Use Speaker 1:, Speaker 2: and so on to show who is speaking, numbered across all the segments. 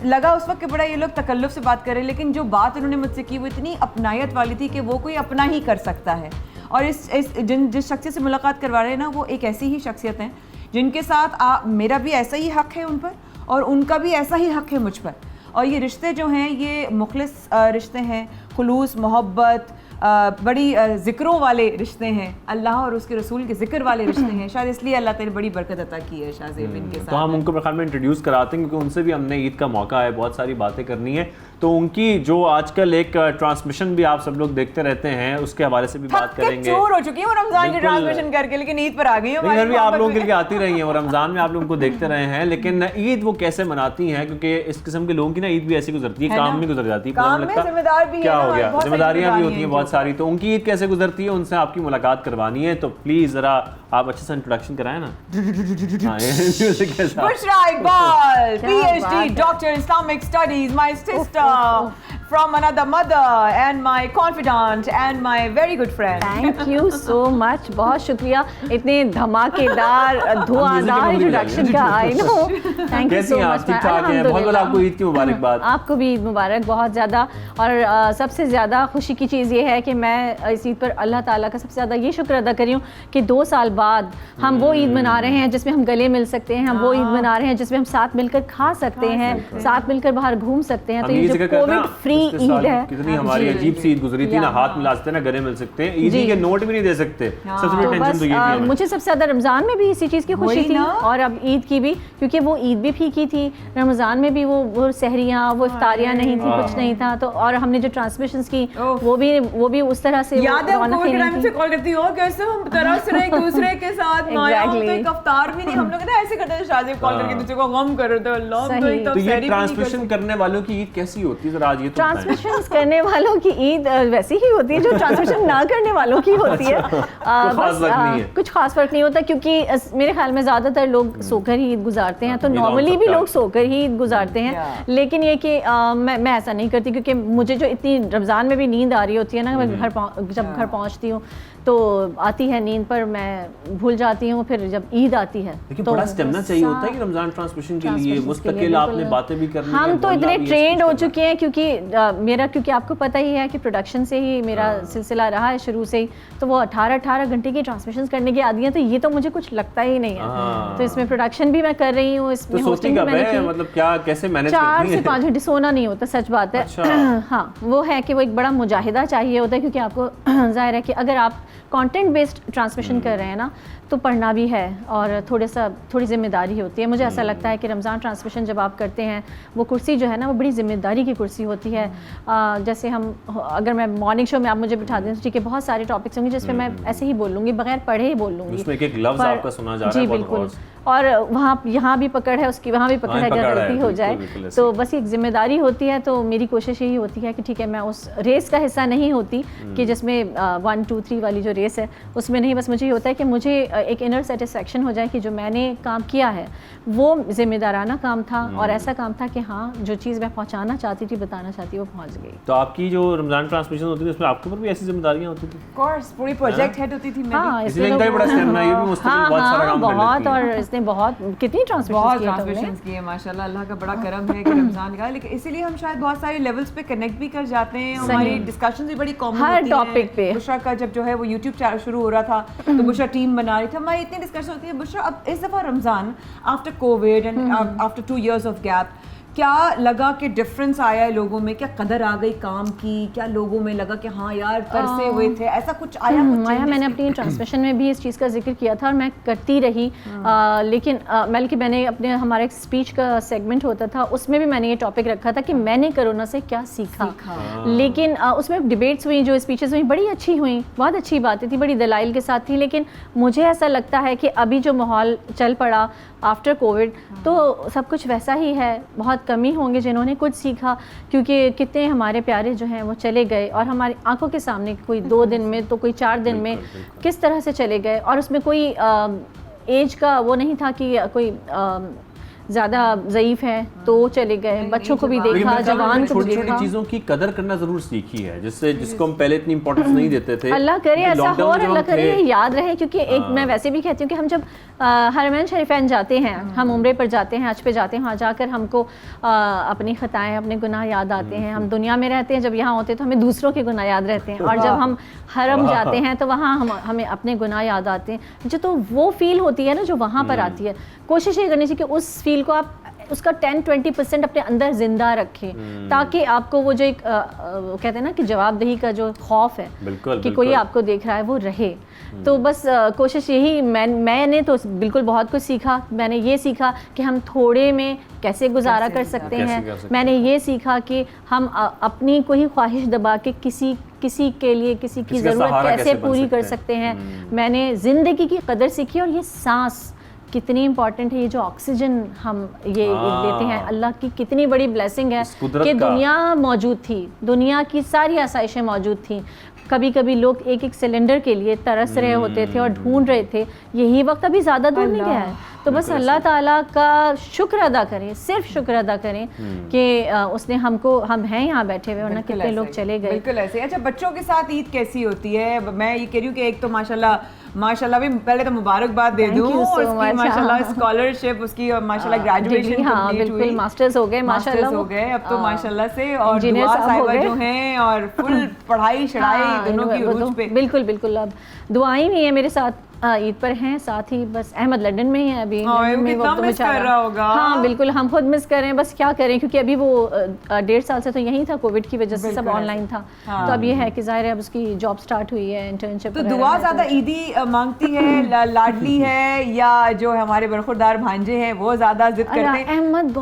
Speaker 1: لگا اس وقت کہ بڑا یہ لوگ تکلف سے بات کر رہے ہیں, لیکن جو بات انہوں نے مجھ سے کی وہ اتنی اپنائیت والی تھی کہ وہ کوئی اپنا ہی کر سکتا ہے. اور جس شخصیت سے ملاقات کروا رہے ہیں نا, وہ ایک ایسی ہی شخصیت ہیں جن کے ساتھ میرا بھی ایسا ہی حق ہے ان پر, اور ان کا بھی ایسا ہی حق ہے مجھ پر. اور یہ رشتے جو ہیں یہ مخلص رشتے ہیں, خلوص, محبت, بڑی ذکروں والے رشتے ہیں, اللہ اور اس کے رسول کے ذکر والے رشتے ہیں. شاید اس لیے اللہ تعالی بڑی برکت عطا کی ہے شاہ زیب ان کے ساتھ.
Speaker 2: تو ہم ان کو خیال میں انٹروڈیوس کراتے ہیں کیونکہ ان سے بھی ہم نے عید کا موقع ہے, بہت ساری باتیں کرنی ہے. تو ان کی جو آج کل ایک ٹرانسمیشن بھی آپ سب لوگ دیکھتے رہتے ہیں, اس کے حوالے سے بھی بات کریں گے.
Speaker 1: چور ہو چکی ہیں وہ رمضان کی ٹرانسمیشن کر کے, لیکن عید پر آ گئی ہیں.
Speaker 2: بھی آپ لوگوں کے لیے آتی رہی ہیں اور رمضان میں آپ لوگوں کو دیکھتے رہے ہیں, لیکن عید وہ کیسے مناتی ہیں, کیونکہ اس قسم کے لوگوں کی نا عید بھی ایسی گزرتی ہے, کام میں گزر جاتی ہے, کیا ہو گیا, ذمہ داریاں بھی ہوتی ہیں بہت ساری. تو ان کی عید کیسے گزرتی ہے, ان سے آپ کی ملاقات کروانی ہے. تو پلیز ذرا آپ اچھے سے انٹروڈکشن کرائیں نا.
Speaker 1: بشرا Iqbal, PhD, Doctor Islamic Studies, my sister from another mother and my confidant and my very good friend.
Speaker 3: Thank you so much. بہت شکریہ اتنے دھماکے دار دھواں دار انٹروڈکشن کا. I know. Thank you so much.
Speaker 2: ٹھیک ٹھاک ہیں, بہت بہت آپ کو عید کی مبارکباد.
Speaker 3: آپ کو بھی عید مبارک بہت زیادہ. اور سب سے زیادہ خوشی کی چیز یہ ہے کہ میں اس عید پر اللہ تعالیٰ کا سب سے زیادہ یہ شکر ادا کر رہی ہوں کہ 2 سال بعد ہم وہ عید منا رہے ہیں جس میں ہم گلے مل سکتے ہیں, ہم وہ عید منا رہے ہیں جس میں ہم ساتھ مل کر کھا سکتے ہیں, ساتھ مل کر باہر گھوم سکتے ہیں. تو یہ جو کووڈ فری عید ہے,
Speaker 2: کتنی ہماری عجیب سی عید گزری تھی نا, ہاتھ ملا سکتے ہیں نا, گلے مل سکتے ہیں, عیدی کے نوٹ بھی نہیں دے سکتے. سب سے بڑی ٹینشن تو یہ تھی.
Speaker 3: مجھے سب سے زیادہ رمضان میں بھی اسی چیز کی خوشی تھی اور اب عید کی بھی, کیونکہ وہ عید بھی پھیکی تھی, رمضان میں بھی وہ سحریاں وہ افطاریاں نہیں تھی, کچھ نہیں تھا. تو اور ہم نے جو ٹرانسمیشنز کی وہ بھی اس طرح سے
Speaker 1: یاد ہے کووڈ کے ٹائم سے کال کرتی ہوں کیسے ہم ترس رہے ایک دوسرے کے ساتھ, مایا تو ایک افطار بھی نہیں, ہم لوگ نا ایسے کرتے تھے, شاہ زیب کال کر کے دوسرے کو غم کر رہے تھے. اللہ,
Speaker 2: تو یہ ٹرانسمیشن کرنے والوں کی عید کیسی ہوتی ہے ذرا آج یہ تو بتائیں.
Speaker 3: ٹرانسمیشن کرنے والوں کی عید ویسی ہی ہوتی ہے جو ٹرانسمیشن نہ کرنے والوں کی ہوتی ہے. بس کچھ خاص فرق نہیں ہوتا, کیونکہ میرے خیال میں زیادہ تر لوگ سو کر ہی عید گزارتے ہیں. تو نارملی بھی لوگ سو کر ہی عید گزارتے ہیں, لیکن یہ کہ میں ایسا نہیں کرتی, کیونکہ مجھے جو اتنی رمضان میں بھی نیند آ رہی ہوتی ہے نا, میں جب گھر پہنچتی ہوں تو آتی ہے نیند, پر میں بھول جاتی ہوں. پھر جب عید آتی ہے
Speaker 2: تو بڑا اسٹیمنا چاہیے ہوتا ہے کہ رمضان ٹرانسمیشن کے لیے مستقل آپ نے باتیں بھی کرنی ہیں.
Speaker 3: ہم تو اتنے ٹرینڈ ہو چکے ہیں, کیونکہ آپ کو پتہ ہی ہے کہ پروڈکشن سے ہی میرا سلسلہ رہا ہے شروع سے ہی, تو وہ 18 گھنٹے کی ٹرانسمیشنز کرنے کی عادی ہیں. تو یہ تو مجھے کچھ لگتا ہی نہیں ہے. تو اس میں پروڈکشن بھی میں کر رہی ہوں, اس میں ہوسٹنگ بھی میں نے کی.
Speaker 2: مطلب کیا کیسے مینیج کرتی ہیں؟
Speaker 3: 4 سے 5 گھنٹے سونا نہیں ہوتا, سچ بات ہے. ہاں وہ ہے کہ وہ ایک بڑا مجاہدہ چاہیے ہوتا ہے, کیونکہ آپ کو ظاہر ہے کہ اگر آپ کانٹینٹ بیسڈ ٹرانسمیشن کر رہے ہیں نا تو پڑھنا بھی ہے اور تھوڑی ذمہ داری ہوتی ہے. مجھے ایسا لگتا ہے کہ رمضان ٹرانسمیشن جب آپ کرتے ہیں وہ کرسی جو ہے نا وہ بڑی ذمہ داری کی کرسی ہوتی ہے. جیسے اگر میں مارننگ شو میں آپ مجھے بٹھا دیں تو ٹھیک ہے, بہت سارے ٹاپکس ہوں گے جس پہ میں ایسے ہی بول لوں گی, بغیر پڑھے ہی بول لوں گی.
Speaker 2: اس میں ایک لفظ آپ کا سنا جا رہا ہے.
Speaker 3: جی بالکل, اور یہاں بھی پکڑ ہے اس کی, وہاں بھی پکڑ ہے, اگر غلطی ہو جائے تو بس ایک ذمہ داری ہوتی ہے. تو میری کوشش یہی ہوتی ہے کہ ٹھیک ہے میں اس ریس کا حصہ نہیں ہوتی کہ جس میں 1 2 3 والی جو ریس ہے اس میں نہیں. بس مجھے یہ ہوتا ہے کہ مجھے ایک انر سیٹسفیکشن ہو جائے کہ جو میں نے کام کیا ہے وہ ذمہ دارانہ کام تھا, اور ایسا کام تھا کہ ہاں جو چیز میں پہنچانا چاہتی تھی, بتانا چاہتی, وہ پہنچ گئی.
Speaker 2: تو آپ کی جو رمضان ٹرانسمیشن ہوتی تھی اس میں آپ کے اوپر بھی ایسی ذمہ داریاں ہوتی تھیں؟
Speaker 1: آف کورس پوری پروجیکٹ ہیڈ ہوتی تھی میں.
Speaker 3: ہاں
Speaker 2: اس لیے بڑا اسٹیمنا, یہ بھی مستقل بہت سارا کام کرتی ہے.
Speaker 3: بہت, اور اس نے بہت کتنی
Speaker 1: ٹرانسمیشنز کی ہے ماشاءاللہ. اللہ کا بڑا کرم ہے کہ رمضان کا, لیکن اسی لیے ہم شاید بہت سارے لیولز پہ کنیکٹ بھی کر جاتے ہیں. ہماری ڈسکشنز بھی بڑی کامن
Speaker 3: ہر ٹاپک پہ.
Speaker 1: بشرا کا جب جو ہے وہ یوٹیوب چینل شروع ہو رہا تھا تو بشرا ٹیم بنا رہی تھی, ہماری اتنی ڈسکشن ہوتی ہے. بشرا اب اس دفعہ Ramzan after covid and after 2 years of gap, کیا لگا کہ ڈفرینس آیا ہے لوگوں میں, کیا قدر آ گئی کام کی, کیا لوگوں میں لگا کہ ہاں یار ترسے ہوئے تھے, ایسا کچھ آیا؟
Speaker 3: میں نے اپنی ٹرانسمیشن میں بھی اس چیز کا ذکر کیا تھا اور میں کرتی رہی, لیکن بلکہ میں نے اپنے ہمارا ایک اسپیچ کا سیگمنٹ ہوتا تھا اس میں بھی میں نے یہ ٹاپک رکھا تھا کہ میں نے کرونا سے کیا سیکھا. لیکن اس میں ڈبیٹس ہوئیں, جو اسپیچز ہوئیں بڑی اچھی ہوئیں, بہت اچھی باتیں تھیں, بڑی دلائل کے ساتھ تھی. لیکن مجھے ایسا لگتا ہے کہ ابھی جو ماحول چل پڑا آفٹر کووڈ تو سب کچھ ویسا ہی ہے. بہت کم ہی ہوں گے جنہوں نے کچھ سیکھا, کیونکہ کتنے ہمارے پیارے جو ہیں وہ چلے گئے اور ہماری آنکھوں کے سامنے کوئی 2 دن میں تو کوئی 4 دن میں کس طرح سے چلے گئے, اور اس میں کوئی ایج کا وہ نہیں تھا کہ کوئی زیادہ ضعیف ہے تو چلے گئے, بچوں کو بھی دیکھا, جوان کو بھی دیکھا.
Speaker 2: چھوٹی چیزوں کی قدر کرنا ضرور سیکھی ہے جس کو ہم پہلے اتنی امپورٹنس نہیں دیتے تھے.
Speaker 3: اللہ کرے ایسا ہو اور اللہ کرے یہ یاد رہے, کیونکہ ایک میں ویسے بھی کہتی ہوں کہ ہم جب حرمین شریفین جاتے ہیں, ہم عمرے پر جاتے ہیں, حج پہ جاتے ہیں, وہاں جا کر ہم کو اپنی خطائیں, اپنے گناہ یاد آتے ہیں. ہم دنیا میں رہتے ہیں, جب یہاں ہوتے ہیں تو ہمیں دوسروں کے گناہ یاد رہتے ہیں, اور جب ہم حرم جاتے ہیں تو وہاں ہمیں اپنے گناہ یاد آتے ہیں. جو تو وہ فیل ہوتی ہے نا جو وہاں پر آتی ہے, کوشش یہ کرنی چاہیے کہ اس فیل کو آپ اس کا 10-20% اپنے اندر زندہ رکھیں, تاکہ آپ کو وہ جو ایک کہتے ہیں نا کہ جواب دہی کا جو خوف ہے کہ کوئی آپ کو دیکھ رہا ہے وہ رہے. تو بس کوشش یہی, میں نے تو بالکل بہت کچھ سیکھا. میں نے یہ سیکھا کہ ہم تھوڑے میں کیسے گزارا کر سکتے ہیں. میں نے یہ سیکھا کہ ہم اپنی کوئی خواہش دبا کے کسی کے لیے کسی کی ضرورت کیسے پوری کر سکتے ہیں. میں نے زندگی کی قدر سیکھی, اور یہ سانس کتنی امپورٹنٹ ہے, یہ جو آکسیجن ہم یہ دیتے ہیں, اللہ کی کتنی بڑی بلیسنگ ہے کہ دنیا موجود تھی, دنیا کی ساری آسائشیں موجود تھیں. کبھی کبھی لوگ ایک سلنڈر کے لیے ترس رہے ہوتے تھے اور ڈھونڈ رہے تھے, یہی وقت ابھی زیادہ دور نہیں گیا ہے. تو بس اللہ تعالیٰ کا شکر ادا کریں, صرف شکر ادا کریں کہ اس نے ہم ہیں یہاں بیٹھے ہوئے, ورنہ کتنے لوگ چلے گئے.
Speaker 1: بالکل ایسے. اچھا, بچوں کے ساتھ عید کیسی ہوتی ہے؟ میں یہ کہہ رہی ہوں کہ ایک تو ماشاءاللہ بھی پہلے تو مبارکباد دے دوں, اس کی ماشاءاللہ اسکالرشپ, اس کی ماشاءاللہ گریجویشن کمپلیٹ ہوئی,
Speaker 3: ماسٹرز ہو گئے ماشاءاللہ,
Speaker 1: ہو گئے اب تو ماشاءاللہ سے, اور دعا صاحبہ جو ہیں اور فل پڑھائی شڑائی دونوں کی عروج پہ.
Speaker 3: بالکل بالکل. اب دعائیں بھی ہیں میرے ساتھ عید پر ہیں, ساتھ ہی بس احمد لندن میں ہی ہے ابھی, ہاں بالکل ہم خود مس کر رہے ہیں. بس کیا کریں, کیونکہ ابھی وہ 1.5 سال سے تو یہیں تھا, کووڈ کی وجہ سے سب آن لائن تھا. تو اب یہ ہے کہ ظاہر ہے اب اس کی جاب سٹارٹ ہوئی ہے, انٹرنشپ.
Speaker 1: تو دعا زیادہ عیدی مانگتی ہے, لاڈلی ہے, یا جو ہمارے برخوردار بھانجے ہیں وہ زیادہ ضد کرتے ہیں؟
Speaker 3: احمد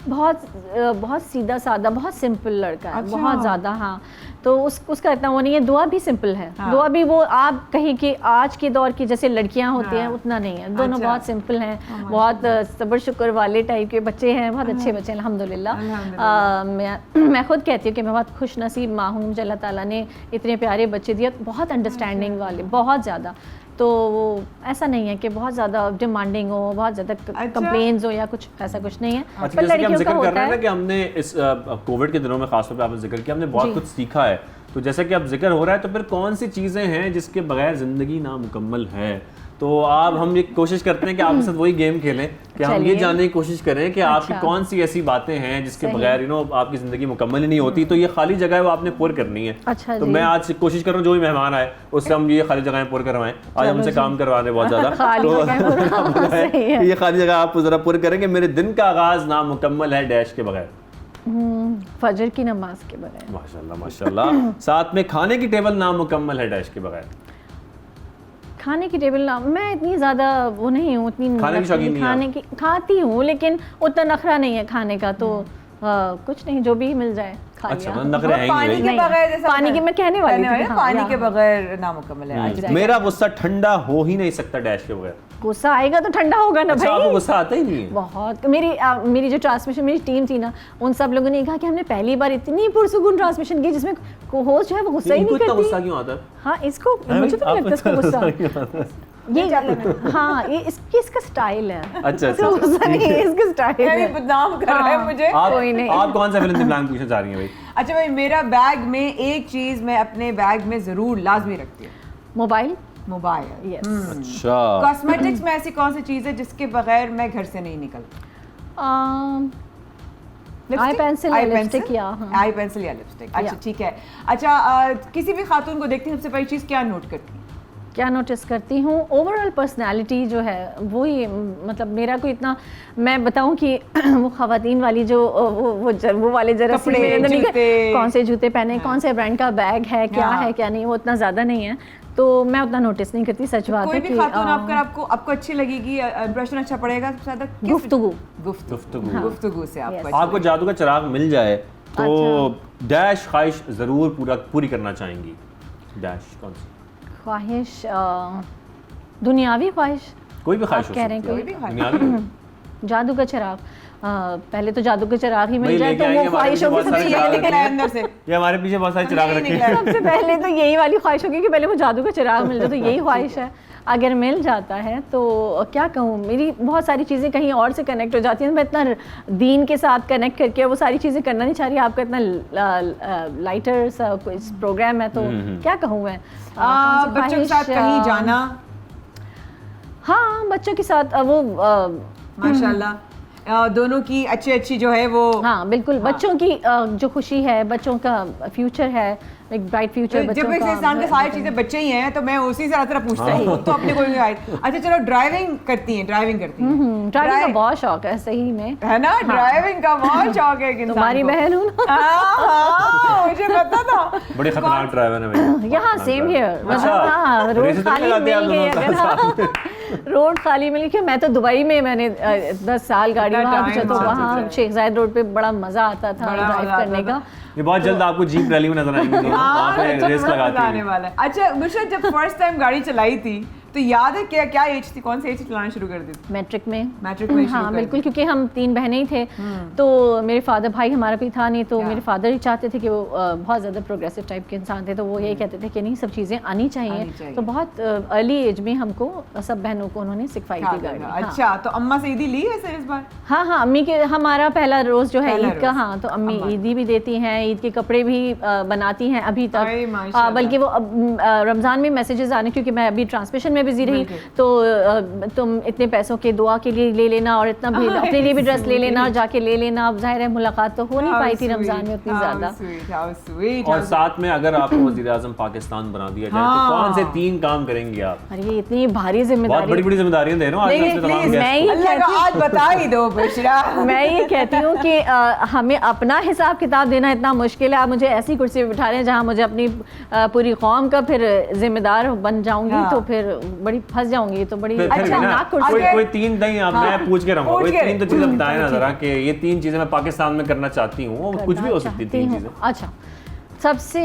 Speaker 3: بہت سیدھا سادہ, بہت سمپل لڑکا ہے, بہت زیادہ. ہاں, تو اس کا اتنا وہ نہیں ہے. دعا بھی سمپل ہے, دعا بھی وہ آپ کہیں کہ آج کے دور کی جیسے لڑکیاں ہوتی ہیں اتنا نہیں ہے. دونوں بہت سمپل ہیں, بہت صبر شکر والے ٹائپ کے بچے ہیں, بہت اچھے بچے ہیں الحمدللہ. میں خود کہتی ہوں کہ میں بہت خوش نصیب ماں ہوں, مجھے اللہ تعالیٰ نے اتنے پیارے بچے دیے, بہت انڈرسٹینڈنگ والے, بہت زیادہ. تو وہ ایسا نہیں ہے کہ بہت زیادہ ڈیمانڈنگ ہو, بہت زیادہ کمپلینز ہو یا کچھ ایسا کچھ نہیں ہے.
Speaker 2: پر لڑکیوں کا ہوتا ہے نا کہ ہم نے اس کووڈ کے دنوں میں خاص طور پہ آپ نے ذکر کیا, ہم نے بہت کچھ سیکھا ہے. تو جیسا کہ اب ذکر ہو رہا ہے, تو پھر کون سی چیزیں ہیں جس کے بغیر زندگی نامکمل ہے؟ تو ہم یہ کوشش کرتے ہیں کہ آپ کے ساتھ وہی گیم کھیلیں کہ ہم یہ جاننے کی کوشش کریں کہ آپ کی کون سی ایسی باتیں ہیں جس کے بغیر آپ کی زندگی مکمل ہی نہیں ہوتی. تو یہ خالی جگہ ہے وہ آپ نے پر کرنی ہے. تو میں آج کوشش کر رہا ہوں جو بھی مہمان آئے اس سے ہم یہ خالی جگہیں پر کروائیں. آج ہم سے کام کروا رہے ہیں بہت زیادہ, یہ خالی جگہ آپ ذرا پر کریں کہ میرے دن کا آغاز نامکمل ہے ڈیش کے بغیر,
Speaker 3: فجر کی نماز کے بغیر.
Speaker 2: ماشاءاللہ ماشاءاللہ. ساتھ میں کھانے کی ٹیبل نامکمل ہے ڈیش کے بغیر.
Speaker 3: کھانے کی ٹیبل میں اتنی زیادہ وہ نہیں ہوں, اتنی کھانے کی کھاتی ہوں لیکن اتنا نخرہ نہیں ہے کھانے کا. تو کچھ نہیں, جو بھی مل جائے کھا لیا.
Speaker 1: پانی کے بغیر,
Speaker 3: پانی کی میں کہنے والی تھی,
Speaker 1: پانی کے بغیر نامکمل ہے.
Speaker 2: میرا غصہ ٹھنڈا ہو ہی نہیں سکتا ڈیش کے بغیر.
Speaker 3: غصہ آئے گا تو ٹھنڈا ہوگا نا بھائی.
Speaker 2: آپ کو غصہ آتا ہی نہیں ہے؟
Speaker 3: بہت. میری جو ٹرانسمیشن میری ٹیم تھی نا, ان سب لوگوں نے کہا کہ ہم نے پہلی بار اتنی پرسکون ٹرانسمیشن کی جس میں ہوسٹ جو ہے وہ غصہ ہی نہیں کرتی.
Speaker 2: غصہ کیوں آتا ہے؟
Speaker 3: ہاں, اس کو مجھے تو نہیں لگتا اس کو غصہ. یہ ہاں, یہ اس کا سٹائل ہے.
Speaker 2: اچھا
Speaker 3: اس کا سٹائل ہے,
Speaker 1: بدنام کر رہا ہے مجھے.
Speaker 3: کوئی نہیں.
Speaker 2: آپ کون سا فلم بلانک پوچھنا چاہ رہی ہیں بھائی؟
Speaker 1: اچھا بھائی, میرا بیگ میں ایک چیز میں اپنے بیگ میں ضرور لازمی رکھتی ہوں,
Speaker 3: موبائل.
Speaker 1: یس.
Speaker 2: اچھا.
Speaker 1: کاسمیٹکس میں ایسی کون سی چیز ہے جس کے بغیر میں گھر سے نہیں نکلتی؟
Speaker 3: آئی پینسل یا
Speaker 1: لپسٹک. اچھا ٹھیک ہے. اچھا, کسی بھی خاتون کو دیکھتی ہیں سب سے پہلی چیز کیا نوٹ کرتی ہیں؟
Speaker 3: کیا نوٹس کرتی ہوں؟ اوور آل پرسنالٹی جو ہے وہی, مطلب میرا کوئی اتنا میں بتاؤں کہ وہ خواتین والی جو وہ والے ذرا کون سے جوتے پہنے, کون سے برانڈ کا بیگ ہے, کیا ہے کیا نہیں, وہ اتنا زیادہ نہیں ہے. تو میں اتنا نوٹس نہیں کرتی. سچ بات ہے کہ
Speaker 1: کوئی بھی خاتون آپ کو اچھی لگے گی, امپریشن اچھا پڑے گا, سب سے زیادہ گفتگو سے.
Speaker 2: آپ کو جادو کا چراغ مل جائے تو ڈیش خواہش ضرور پوری کرنا چاہیں گی. ڈیش کون سی
Speaker 3: خواہش؟ دنیاوی خواہش,
Speaker 2: کوئی بھی خواہش
Speaker 3: کہہ رہے ہیں
Speaker 2: دنیاوی.
Speaker 3: جادو کا چراغ. پہلے تو جادو کے چراغ ہی مل جائے تو وہ خواہشوں کی سب سے
Speaker 2: یہ ہمارے پیچھے بہت سارے چراغ رکھے ہیں.
Speaker 3: سب سے پہلے تو یہی والی خواہش ہوگی کہ پہلے وہ جادو کا چراغ مل جائے, تو یہی خواہش ہے. اگر مل جاتا ہے تو کیا کہوں, میری بہت ساری چیزیں کہیں اور سے کنیکٹ ہو جاتی ہیں. میں اتنا دین کے ساتھ کنیکٹ کر کے وہ ساری چیزیں کرنا نہیں چاہ رہی. آپ کا اتنا لائٹر سا کوئی پروگرام ہے تو کیا کہوں میں,
Speaker 1: بچوں کے ساتھ کہیں جانا.
Speaker 3: ہاں بچوں کے ساتھ وہ
Speaker 1: ماشاء اللہ دونوں کی اچھی جو ہے وہ,
Speaker 3: ہاں بالکل بچوں کی جو خوشی ہے, بچوں کا فیوچر ہے, ایک برائٹ فیوچر بچوں
Speaker 1: جب ایک انسان کے ساری چیزیں بچے ہی ہیں تو میں اسی سے طرح پوچھتا ہوں تو اپنے کوئی. اچھا چلو ڈرائیونگ کرتی ہیں
Speaker 3: ڈرائیونگ کا بہت شوق ہے صحیح میں,
Speaker 1: ہے نا, ڈرائیونگ کا بہت شوق ہے.
Speaker 3: تمہاری بہن ہوں
Speaker 1: مجھے پتا تھا
Speaker 2: بڑے خطرناک ڈرائیور ہیں بھائی.
Speaker 3: یہاں سیم ہیئر, ہاں روڈ خالی مل گئی اگر, روڈ خالی مل گئی. میں تو دبئی میں نے 10 سال گاڑی وہاں, تو وہاں شیخ زاید روڈ پہ بڑا مزہ آتا تھا ڈرائیو کرنے کا.
Speaker 2: یہ بہت جلد آپ کو جیپ ریلی میں نظر آئیں گے, وہاں پہ ریس لگاتی ہیں.
Speaker 1: اچھا مشرت جب فرسٹ ٹائم گاڑی چلائی تھی تو یاد ہے کیا ایج تھی, کون سی ایج سے چلانا شروع کر دی تھی؟
Speaker 3: میٹرک میں.
Speaker 1: ہاں
Speaker 3: بالکل, کیونکہ ہم 3 بہنیں ہی تھے تو میرے فادر, بھائی ہمارا بھی تھا نہیں, تو میرے فادر ہی چاہتے تھے کہ وہ بہت زیادہ پروگریسو ٹائپ کے انسان تھے, تو وہ یہی کہتے تھے کہ نہیں سب چیزیں آنی چاہیے. تو بہت ارلی ایج میں ہم کو سب بہنوں کو انہوں نے سکھائی تھی گاڑی.
Speaker 1: اچھا تو اماں سے عیدی لی ہے اس بار؟
Speaker 3: ہاں امی کے, ہمارا پہلا روز جو ہے عید کا, ہاں تو امی عیدی بھی دیتی ہیں, عید کے کپڑے بھی بناتی ہیں ابھی تک. بلکہ وہ رمضان میں میسیجز آنے, کیونکہ میں ابھی ٹرانسمیشن میں بزی رہی, تو تم اتنے پیسوں کے دعا کے لیے لے لینا اور اتنا بھی اپنے لیے بھی ڈریس لے لینا اور جا کے لے لینا. اب ظاہر ہے ملاقات تو ہو نہیں پائی تھی رمضان میں اتنی زیادہ.
Speaker 2: اور ساتھ میں اگر آپ کو وزیر اعظم پاکستان بنا دیا جائے تو کون سے 3 کام کریں گے آپ؟
Speaker 3: ارے اتنی بھاری ذمہ داری,
Speaker 2: بہت بڑی ذمہ داریاں دے رہا ہوں
Speaker 1: بتا ہی دو بشرا.
Speaker 3: میں یہ کہتی ہوں کہ ہمیں اپنا حساب کتاب دینا اتنا مشکل ہے. آپ مجھے ایسی کرسی پہ بٹھا رہے ہیں جہاں مجھے اپنی پوری قوم کا پھر ذمہ دار بن جاؤں گی تو پھر بڑی پھنس جاؤں گی. تو بڑی
Speaker 2: کوئی 3 نہیں, آپ میں پوچھ کے رہوں گا, کوئی 3 تو چیزیں بتائیں نا ذرا کہ یہ 3 چیزیں میں پاکستان میں کرنا چاہتی ہوں, وہ کچھ بھی ہو سکتی 3 چیزیں.
Speaker 3: اچھا سب سے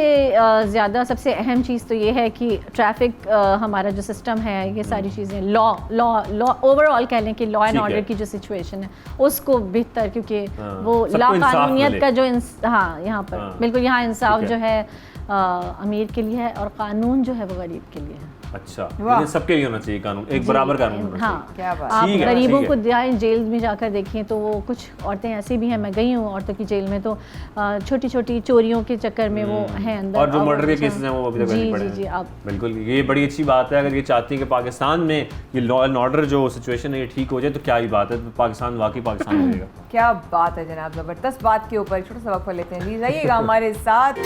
Speaker 3: زیادہ سب سے اہم چیز تو یہ ہے کہ ٹریفک ہمارا جو سسٹم ہے, یہ ساری چیزیں لا اوور آل کہہ لیں کہ لا اینڈ آرڈر کی جو سچویشن ہے اس کو بہتر, کیونکہ وہ لا قانونیت کا جو ہاں یہاں پر بالکل یہاں انصاف جو ہے امیر کے لیے ہے اور قانون جو ہے وہ غریب کے لیے ہے.
Speaker 2: اچھا سب کے لیے ہونا چاہیے قانون, ایک برابر قانون ہونا چاہیے.
Speaker 3: آپ غریبوں کو جائیں جیل میں جا کر دیکھیں تو وہ کچھ عورتیں ایسی بھی ہیں, میں گئی ہوں عورتوں کی جیل میں, تو چھوٹی چھوٹی چوریوں کے چکر میں وہ ہیں اندر,
Speaker 2: اور جو مرڈر کے کیسز ہیں وہ ابھی تک نہیں پڑے.
Speaker 3: جی آپ
Speaker 2: بالکل, یہ بڑی اچھی بات ہے. اگر یہ چاہتی ہیں کہ پاکستان میں یہ لا اینڈ آرڈر جو سچویشن ہے یہ ٹھیک ہو جائے تو کیا ہی بات ہے, پاکستان واقعی پاکستان رہے گا.
Speaker 1: کیا بات ہے جناب, زبردست بات کے اوپر چھوٹا سا وقفہ لیتے ہیں. پلیز آئیے گا ہمارے ساتھ.